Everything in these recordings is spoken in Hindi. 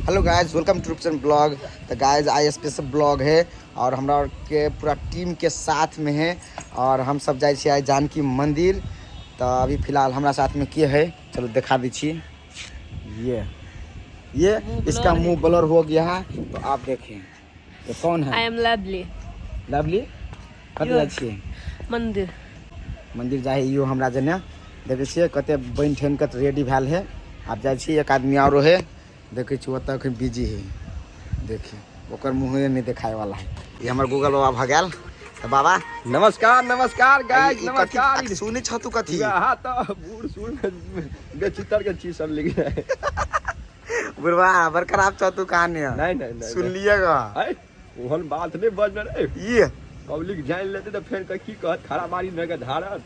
Hello guys, welcome to Roopchand blog. तो गाइज आज स्पेशल ब्लॉग है और हमरा के पूरा टीम के साथ में है और हम सब जाए आज जानकी मंदिर। तो अभी फिलहाल हमारा साथ में के है, चलो दिखा दीजिए। ये इसका मुंह ब्लर हो गया है, तो आप देखें ये कौन है। I am lovely. लवली कत जाए मंदिर जाए यो हमरा जने देखे छिए कते बन ठन के रेडी भेल है। आप जाए छी, एक आदमी और है देखे छी ओतऽ अखन बिजी है। देखिए ओकर मुँहे नहीं देखाए वाला है। ये हमार गूगल बाबा भगल। तो बाबा नमस्कार नमस्कार गाइस, नमस्कार। सुनी छ तू कथी हां तो बूढ़ सुन गचितर के चीज सब लिख रहा है। बुढ़वा बरकरार छ तू कहानी है। नहीं सुन लिएगा ओहन बात नहीं बजन रे। ये पब्लिक जान लेते तो फिर की कहत खरा बारी न के धारत।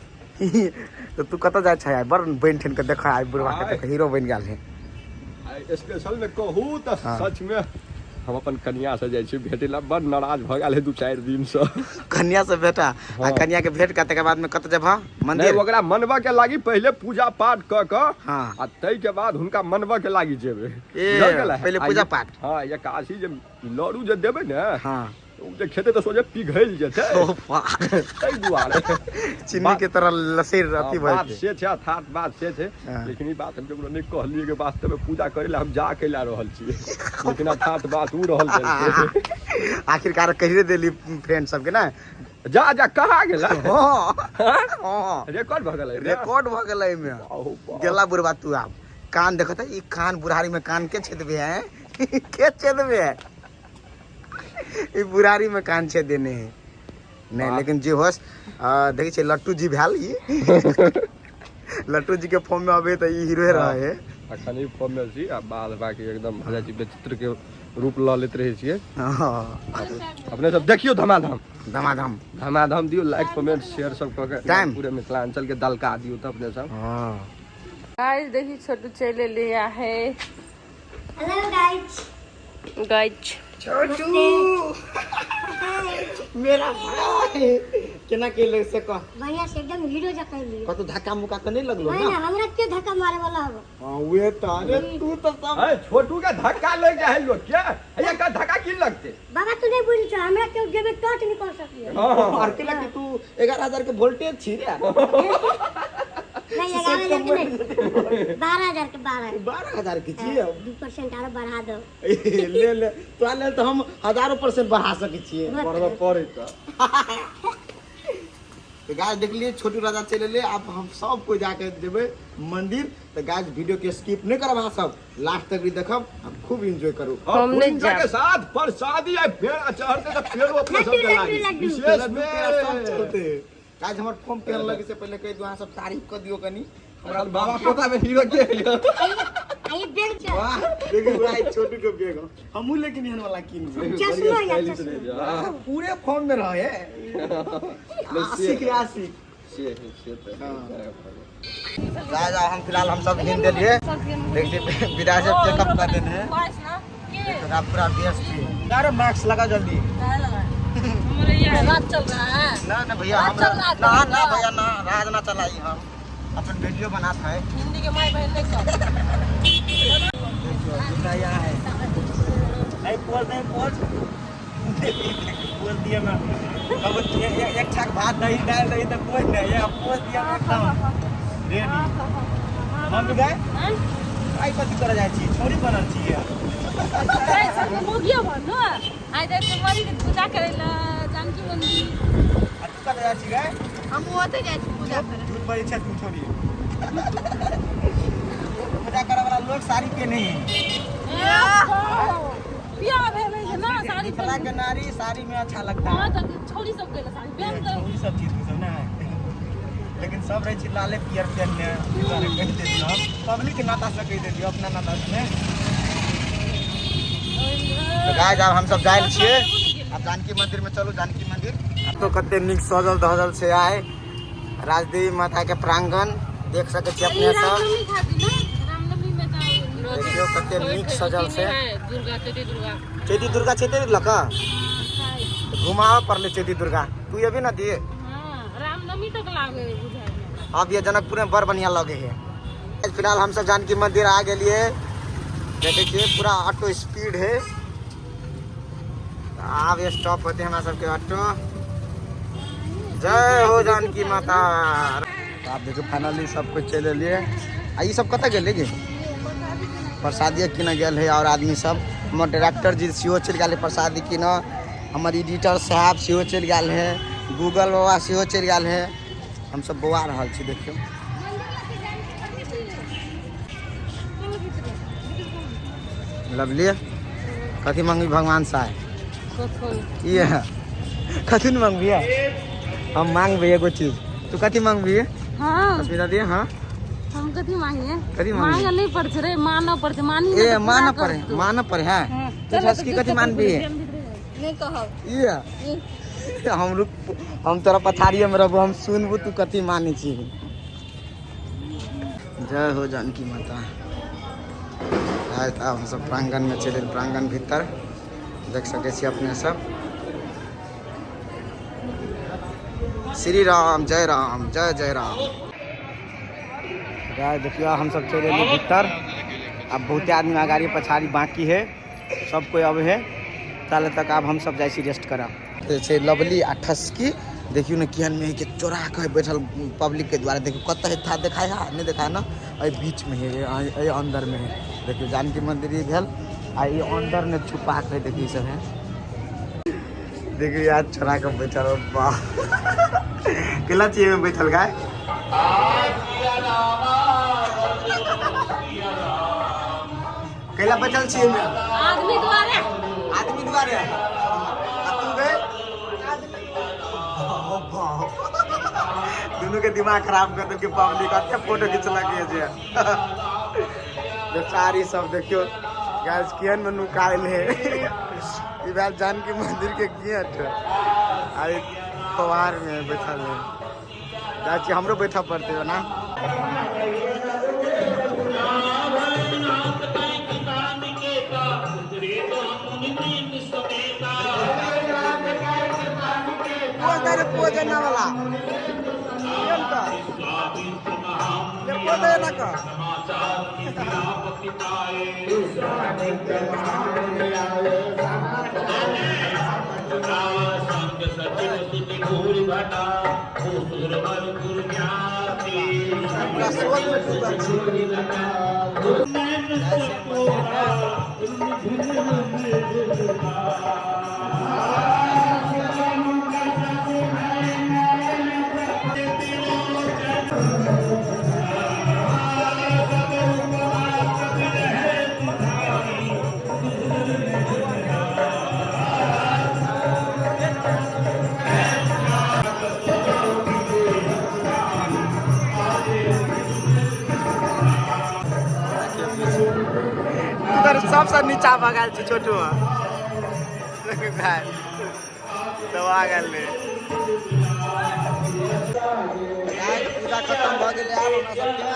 तो तू कत जाय छ? बड़ बन ठन के देखा आई बुढ़वा के देख हीरो बन गेल है। स्पेशल में कहू तो सच में हम अपन कन्या से जाय छी भेटे ला, बड़ नाराज भ गेल है 2-4 दिन से। कन्या से बेटा आ कन्या के भेंट करते के बाद में कत जेबा मंदिर? ओकरा मनवा के लागी पहले पूजा पाठ क के हां आ तई के बाद हुनका मनवा के लागी जेबे। पहले पूजा पाठ। हां एकादशी जे लड्डू जे देबे ने, हां तो खेते तो सोचे पिघल जेते। तई दुआरे चीनी के तरह लसेर अथी भइल बात से छै, अर्थात बात से छै। लेकिन ई बात हम केकरो नहीं कहलिए के वास्तव में पूजा करे ला हम जा के ला रहल छिए। लेकिन अर्थात बात उ रहल छै। आखिरकार कहिए देली फ्रेंड सब के ना जा जा कहा गेला। हां रिकॉर्ड भ गेलै, रिकॉर्ड भ गेलै में गेला बुढ़वा। तू आप कान देखत ई कान बुढ़ारी में कान के छेदबे है के छेदबे है? ई बुढ़ारी में कान छेद देने है नहीं। लेकिन जे होस देखे छे लट्टू जी भेल ई लट्टू जी के फॉर्म में अबे त ई हीरो रहे है। अखन ई फॉर्म में छी आ बाद बाकी एकदम भजा जी विचित्र के रूप ल लेत रहे छिए। हां अपने सब देखियो धमाधम धमाधम धमाधम दियो, लाइक कमेंट शेयर सब क के टाइम पूरे मिथिलांचल के दलका दियो त अपने सब। हां गाइस देखिए छोटू चले लिया है। हेलो गाइस छोटू मेरा भाई केना के ले से कह बढ़िया से एकदम हीरो जका लिए। कतो धक्का मुक्का तो नहीं लगलो नहीं ना? ना हमरा के धक्का मारे वाला हो। हां वे त अरे तू तो सब ए छोटू के धक्का ले गए लोग क्या ये का धक्का की लगते? बाबा तू नहीं बोली छ हमरा के जेबे टच नहीं कर सकिए। और के लगे तू 11000 के वोल्टेज छी रे। नहीं 11000 के नहीं 12000 के 12000 की छी 2% और बढ़ा दो। ले तो ले तो हम 1000% बढ़ा सके छी। बढ़वा पड़े त तो गाइस देख लिए छोटू राजा चले ले। आप हम सब कोई जाके देबे मंदिर। तो गाइस वीडियो के स्किप नहीं करब, सब लास्ट तक भी देखब, आप खूब एंजॉय करू। हमने के साथ प्रसादी है फेर चढ़ते तो फेर अपने सब के लागी विशेष में सब चलते। गाइस हमर फॉर्म पेन लगे से पहले कह दो अहाँ सब तारीफ कर दियो कनी। हमरा बाबा पता में हीरो के आई बेग छ। वाह देखिए भाई छोटू के बेग हमू लेकिन एहन वाला किन चश्मा या चश्मा पूरे फॉर्म में रहे आशिक आशिक से राजा। हम फिलहाल हम सब हिंद दिए देखिए विदाई से चेकअप कर देने हैं पूरा पूरा व्यस्त। अरे मास्क लगा जल्दी। हमारे ये रात चल रहा है ना भैया हम ना भैया ना राज ना चलाई, हम अपन वीडियो बनाता है। हिंदी के माय बहन देख सब देखियो यहाँ है नहीं पोल नहीं पोल दिया ना। अब एक छक भात नहीं डाल रही तो कोई नहीं है पोल दिया ना एकदम रेडी। हम गए आई पति कर जाय छी छोरी बनल छी अरे सब मोगिया भन्नु आइ त तुम्हारी पूजा करे ला जानकी मंदिर अत कर जाय छी गए हम ओते जाय छी पूजा करे। झूठ बड़ी छे तू छोरी पूजा करे वाला लोग साड़ी पहने हैं। बियाह भेले है ना साड़ी मिथिला के नारी साड़ी में अच्छा लगता है। हां त छोरी सब के साड़ी पहन के छोरी सब चीज सब ना है। लेकिन सब रहे छी लाले पियर पहनने दुआरे कह दे दियो पब्लिक के नाता से कह दे दियो अपना नाता से। तो गाइस अब हम सब जाइल छिए अब जानकी मंदिर में। चलो जानकी मंदिर तो कते निक सजल धजल से आए राजदेवी माता के प्रांगण देख सके छी अपने सब। रामनवमी में त देखियो कते निक सजल से दुर्गा चैती दुर्गा चैती लका घुमाओ पड़ले चैती दुर्गा तू ये भी ना दिए। हां रामनवमी तक लागे बुझाई। अब ये जनकपुर में बड़ बढ़िया लगे है। फिलहाल हम सब जानकी मंदिर आ गेलिए देखिए पूरा ऑटो स्पीड है। अब ये स्टॉप होते हैं हमारे सबके ऑटो। जय हो जानकी माता। तो आप देखो फाइनली सब कुछ चले लिए। ये सब कत गए गे प्रसादी किन गए है और आदमी सब। हमारे डायरेक्टर जी सेहो चल गए प्रसादी किन, हमारे एडिटर साहब सेहो चल गए है, गूगल बाबा सेहो चल गए है। हम सब बौआ रहा छी। देखियो लवली कथी मांगी भगवान से ये कथी न मांगबी? हम मांगबे एगो चीज, तू कथी मांगबी? हाँ अस्मिता दी हाँ हम कथी मांगे? कथी मांगी? मांगे नहीं पड़छ रे, मानो पड़छ। मानी ए मान पर है तू की कथी मानबी? नहीं कहब ये हम तोरा पछाड़िए में रहबो, हम सुनबू तू कथी मानी छी। जय हो जानकी माता। अब हम सब प्रांगण में चले, प्रांगण भीतर देख सके छी अपने सब। श्री राम जय राम जय जय राम। गाय देखियो हम सब चले भीतर। अब बहुते आदमी अगाड़ी पछाड़ी बाकी है, सब कोई अब है ताले तक। अब हम सब जाए रेस्ट करा से लवली आ ठसकी। देखियो ना किहन में के चोरा के बैठल पब्लिक के द्वारा। देखियो कत है था दिखाई है नहीं दिखाई ना, अ बीच में है, अंदर में है। देखियो जानकी मंदिर ही भेल आ ये अंदर ने छुपा के देखिए सब है। देखियो यार चोरा के बैठल वाह केला चाहिए में बैठल गाय। केला बैठल छी में आदमी द्वारे आ तू गए दोनों के दिमाग खराब कर देके पब्लिक अच्छा फोटो खींचलक है जे बेचारी सब। देखियो गाइस किहन में नुकाइल है। ई बात जानकी मंदिर के गेट आई फवार में बैठल है। गाइस हमरो बैठा पड़ते हो ना। पोजना वाला पोदे ना का सबसे नीचा भगाल छी छोटू दबा गल पूजा खत्म भ गेलै। आब हमरा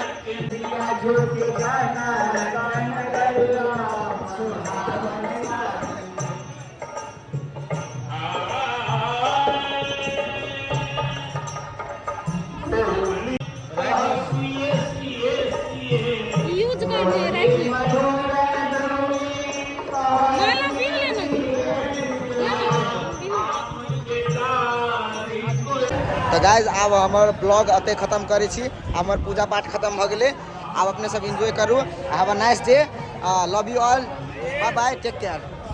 यूज करते रह तो गाइज आब हमर ब्लॉग अते खत्म करे छी। हमर पूजा पाठ खत्म भ गेले। आब अपने सब एंजॉय करू। Have a nice day. Love you all. Bye bye take care.